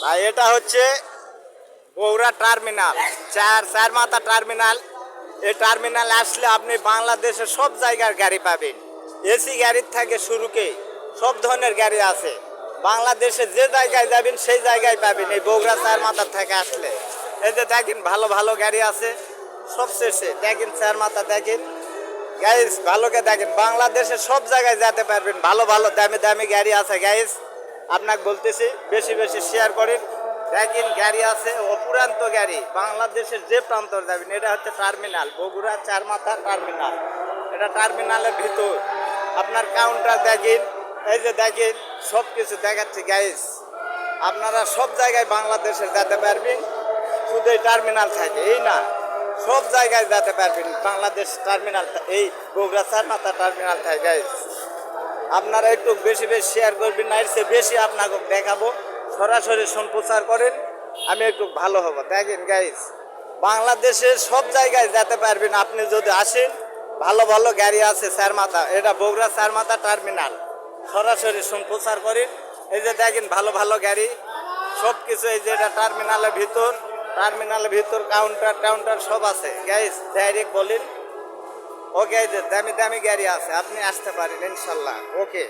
ভাই এটা হচ্ছে বগুড়া টার্মিনাল, চার মাথা টার্মিনাল। এই টার্মিনালে আসলে আপনি বাংলাদেশের সব জায়গার গাড়ি পাবেন। এসি গাড়ির থেকে শুরুকে সব ধরনের গাড়ি আছে। বাংলাদেশে যে জায়গায় যাবেন সেই জায়গায় পাবেন এই বগুড়া চার মাথা থেকে আসলে। এই যে দেখেন ভালো ভালো গাড়ি আছে। সব শেষে দেখেন চার মাথা দেখেন গাইস, ভালোকে দেখেন। বাংলাদেশের সব জায়গায় যেতে পারবেন। ভালো ভালো দামি দামি গাড়ি আছে গাইস। আপনাকে বলতেছি বেশি বেশি শেয়ার করেন। দেখেন গাড়ি আছে, অপুরান্ত গাড়ি। বাংলাদেশের যে প্রান্তর যাবেন, এটা হচ্ছে টার্মিনাল, বগুড়া চার মাথা টার্মিনাল। এটা টার্মিনালের ভিতর আপনার কাউন্টার দেখেন। এই যে দেখেন সব কিছু দেখাচ্ছি গাইস। আপনারা সব জায়গায় বাংলাদেশের যেতে পারবেন, শুধু এই টার্মিনাল থাকে এই না, সব জায়গায় যেতে পারবেন বাংলাদেশ টার্মিনাল, এই বগুড়া চার মাথা টার্মিনাল থাকে গাইস। আপনারা একটু বেশি বেশি শেয়ার করবেন, না এর চেয়ে বেশি আপনাকে দেখাবো। সরাসরি সম্প্রচার করেন, আমি একটু ভালো হব। দেখেন গাইস, বাংলাদেশের সব জায়গায় যেতে পারবেন আপনি যদি আসেন। ভালো ভালো গাড়ি আছে চার মাথা, এটা বগুড়া চার মাথা টার্মিনাল। সরাসরি সম্প্রচার করেন। এই যে দেখেন ভালো ভালো গাড়ি সব কিছু। এই যে এটা টার্মিনালের ভিতর কাউন্টার সব আছে গাইস। ডাইরেক্ট বলেন ওকে, এই যে দামি দামি গাড়ি আছে, আপনি আসতে পারেন ইনশাল্লাহ। ওকে।